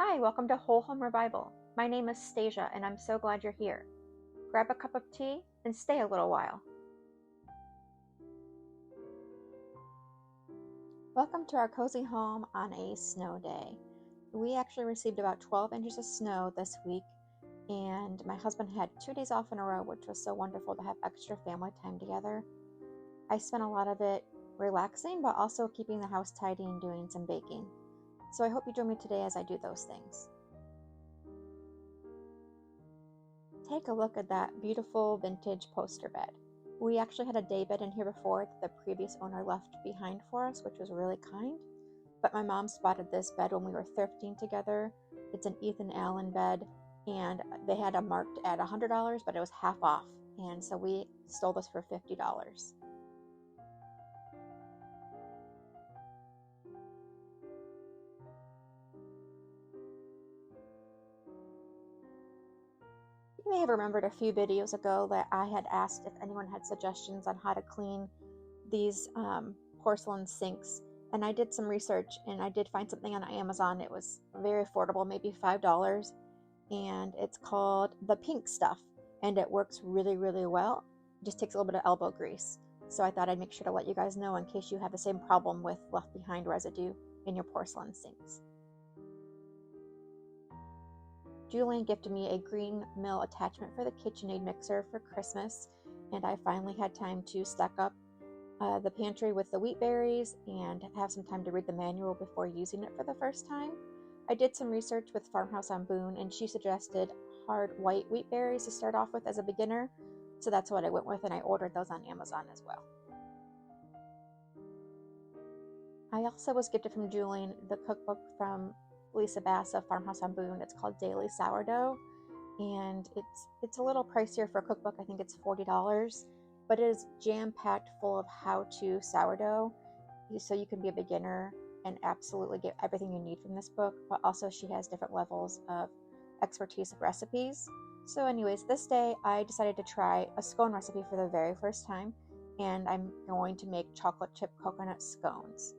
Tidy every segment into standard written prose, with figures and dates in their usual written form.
Hi, welcome to Whole Home Revival. My name is Stasia, and I'm so glad you're here. Grab a cup of tea and stay a little while. Welcome to our cozy home on a snow day. We actually received about 12 inches of snow this week, and my husband had 2 days off in a row, which was so wonderful to have extra family time together. I spent a lot of it relaxing, but also keeping the house tidy and doing some baking. So I hope you join me today as I do those things. Take a look at that beautiful vintage poster bed. We actually had a day bed in here before that the previous owner left behind for us, which was really kind. But my mom spotted this bed when we were thrifting together. It's an Ethan Allen bed, and they had it marked at $100, but it was half off. And so we stole this for $50. You may have remembered a few videos ago that I had asked if anyone had suggestions on how to clean these porcelain sinks, and I did some research and I did find something on Amazon. It was very affordable, maybe $5, and it's called the Pink Stuff, and it works really, really well. It just takes a little bit of elbow grease. So I thought I'd make sure to let you guys know in case you have the same problem with left behind residue in your porcelain sinks. Julian gifted me a green mill attachment for the KitchenAid mixer for Christmas, and I finally had time to stock up the pantry with the wheat berries and have some time to read the manual before using it for the first time. I did some research with Farmhouse on Boone, and she suggested hard white wheat berries to start off with as a beginner, so that's what I went with, and I ordered those on Amazon as well. I also was gifted from Julian the cookbook from Lisa Bass of Farmhouse on Boone. It's called Daily Sourdough, and it's a little pricier for a cookbook. I think it's $40, but it is jam-packed full of how-to sourdough, so you can be a beginner and absolutely get everything you need from this book. But also she has different levels of expertise of recipes. So anyways, this day I decided to try a scone recipe for the very first time, and I'm going to make chocolate chip coconut scones.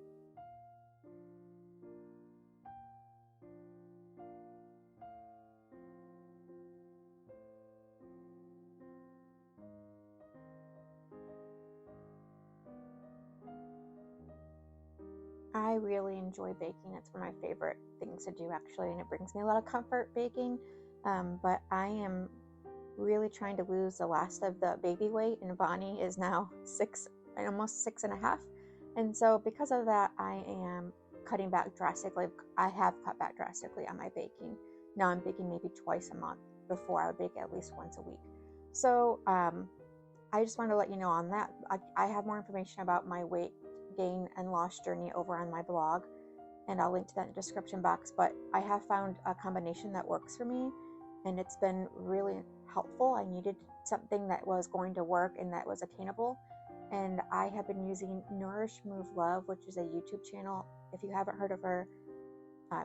I really enjoy baking. It's one of my favorite things to do, actually, and it brings me a lot of comfort baking. But I am really trying to lose the last of the baby weight, and Bonnie is now 6 and almost 6.5. And so because of that, I am cutting back drastically. I have cut back drastically on my baking. Now I'm baking maybe twice a month. Before I would bake at least once a week. So I just wanted to let you know on that. I have more information about my weight gain and loss journey over on my blog, and I'll link to that in the description box. But I have found a combination that works for me, and it's been really helpful. I needed something that was going to work and that was attainable, and I have been using Nourish Move Love, which is a YouTube channel. If you haven't heard of her,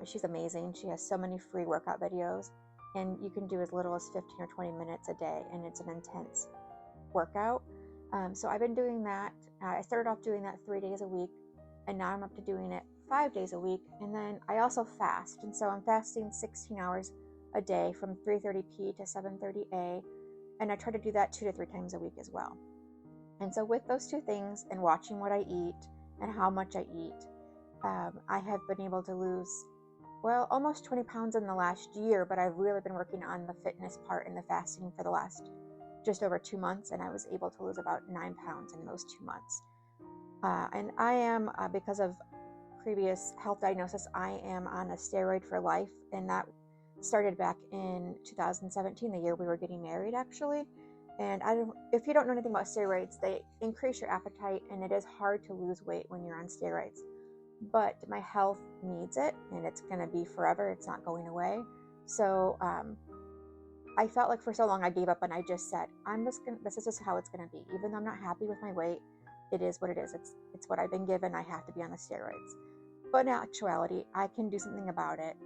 she's amazing. She has so many free workout videos, and you can do as little as 15 or 20 minutes a day, and it's an intense workout. So I've been doing that. I started off doing that 3 days a week, and now I'm up to doing it 5 days a week. And then I also fast, and so I'm fasting 16 hours a day from 3:30 p to 7:30 a, and I try to do that 2 to 3 times a week as well. And so with those two things and watching what I eat and how much I eat, I have been able to lose, well, almost 20 pounds in the last year, but I've really been working on the fitness part and the fasting for the last just over 2 months, and I was able to lose about 9 pounds in those 2 months. And I am, because of previous health diagnosis, I am on a steroid for life, and that started back in 2017, the year we were getting married, actually. And if you don't know anything about steroids, they increase your appetite, and it is hard to lose weight when you're on steroids. But my health needs it, and it's going to be forever. It's not going away. So I felt like for so long I gave up, and I just said, this is just how it's going to be. Even though I'm not happy with my weight, it is what it is. It's what I've been given. I have to be on the steroids. But in actuality, I can do something about it.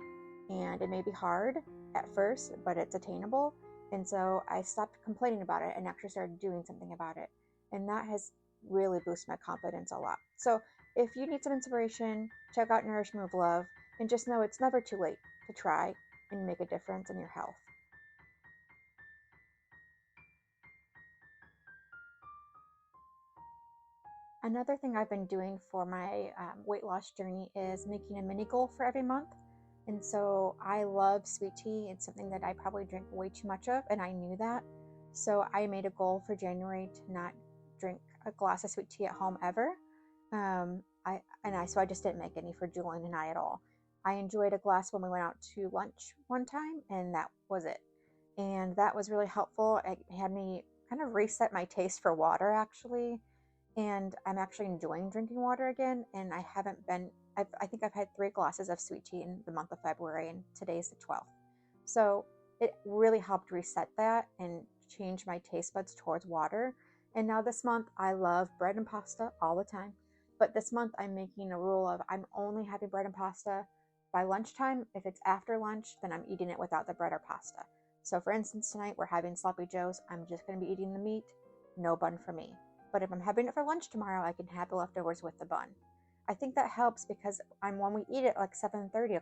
And it may be hard at first, but it's attainable. And so I stopped complaining about it and actually started doing something about it. And that has really boosted my confidence a lot. So if you need some inspiration, check out Nourish Move Love. And just know it's never too late to try and make a difference in your health. Another thing I've been doing for my weight loss journey is making a mini goal for every month. And so I love sweet tea. It's something that I probably drink way too much of, and I knew that. So I made a goal for January to not drink a glass of sweet tea at home ever. So I just didn't make any for Julian and I at all. I enjoyed a glass when we went out to lunch one time, and that was it. And that was really helpful. It had me kind of reset my taste for water, actually. And I'm actually enjoying drinking water again. And I haven't been, I think I've had 3 glasses of sweet tea in the month of February, and today's the 12th. So it really helped reset that and change my taste buds towards water. And now this month, I love bread and pasta all the time. But this month, I'm making a rule of I'm only having bread and pasta by lunchtime. If it's after lunch, then I'm eating it without the bread or pasta. So for instance, tonight we're having sloppy joes. I'm just going to be eating the meat, no bun for me. But if I'm having it for lunch tomorrow, I can have the leftovers with the bun. I think that helps because when we eat it like 7:30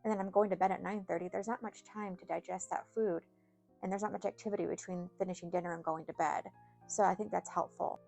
and then I'm going to bed at 9:30, there's not much time to digest that food. And there's not much activity between finishing dinner and going to bed. So I think that's helpful.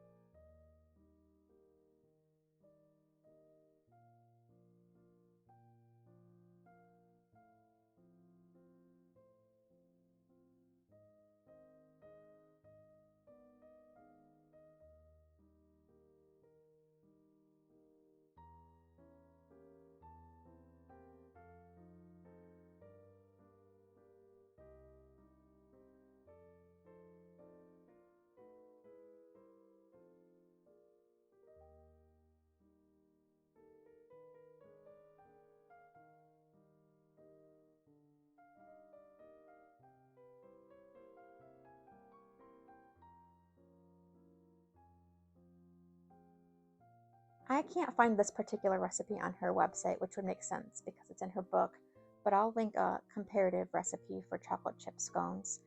I can't find this particular recipe on her website, which would make sense because it's in her book, but I'll link a comparative recipe for chocolate chip scones.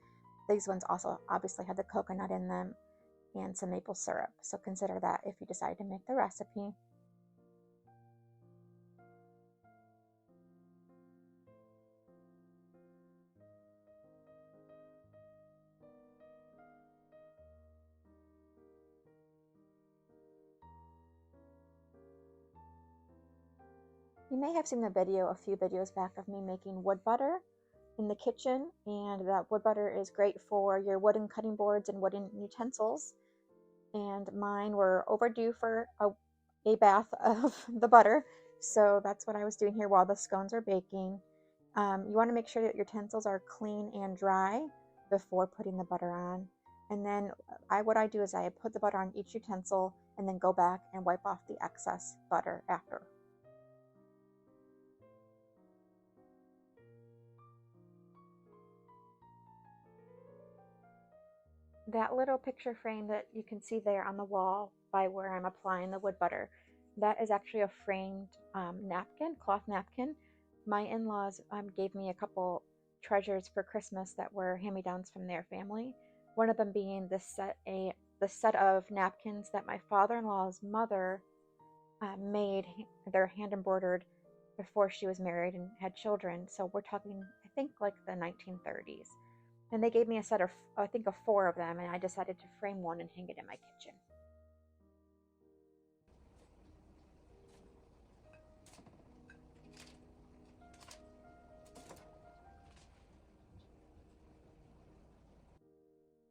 These ones also obviously have the coconut in them and some maple syrup, so consider that if you decide to make the recipe. You may have seen a few videos back of me making wood butter in the kitchen, and that wood butter is great for your wooden cutting boards and wooden utensils. And mine were overdue for a bath of the butter, so that's what I was doing here while the scones are baking. You want to make sure that your utensils are clean and dry before putting the butter on. And then what I do is I put the butter on each utensil and then go back and wipe off the excess butter after. That little picture frame that you can see there on the wall by where I'm applying the wood butter, that is actually a framed cloth napkin. My in-laws gave me a couple treasures for Christmas that were hand-me-downs from their family. One of them being the set of napkins that my father-in-law's mother made. They're hand embroidered before she was married and had children. So we're talking, I think, like the 1930s. And they gave me a set of, I think, of 4 of them, and I decided to frame one and hang it in my kitchen.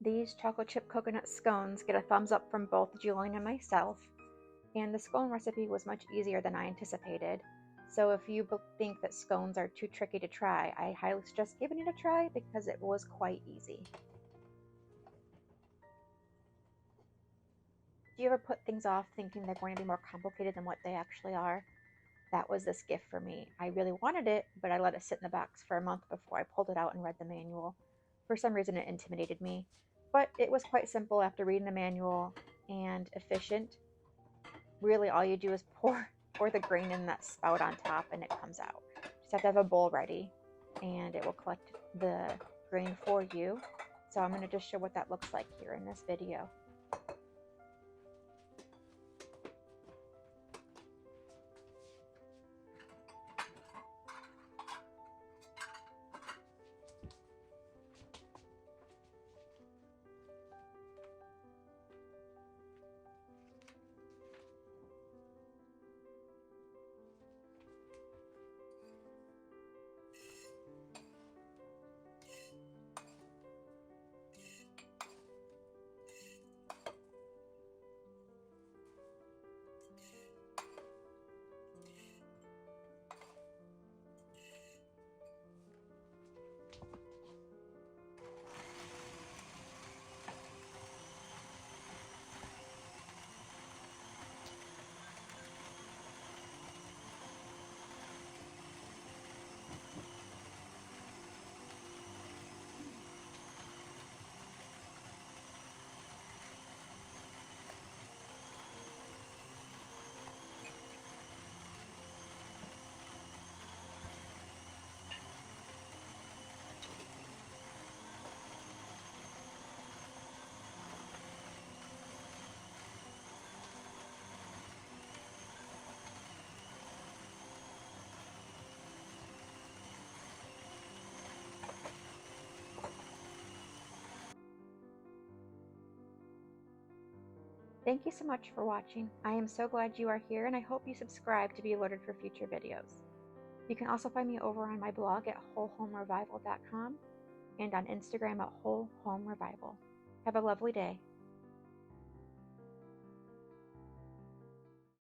These chocolate chip coconut scones get a thumbs up from both Julian and myself, and the scone recipe was much easier than I anticipated. So if you think that scones are too tricky to try, I highly suggest giving it a try because it was quite easy. Do you ever put things off thinking they're going to be more complicated than what they actually are? That was this gift for me. I really wanted it, but I let it sit in the box for a month before I pulled it out and read the manual. For some reason, it intimidated me, but it was quite simple after reading the manual and efficient. Really, all you do is pour the grain in that spout on top and it comes out. Just have to have a bowl ready and it will collect the grain for you. So I'm going to just show what that looks like here in this video. Thank you so much for watching. I am so glad you are here, and I hope you subscribe to be alerted for future videos. You can also find me over on my blog at wholehomerevival.com and on Instagram at wholehomerevival. Have a lovely day.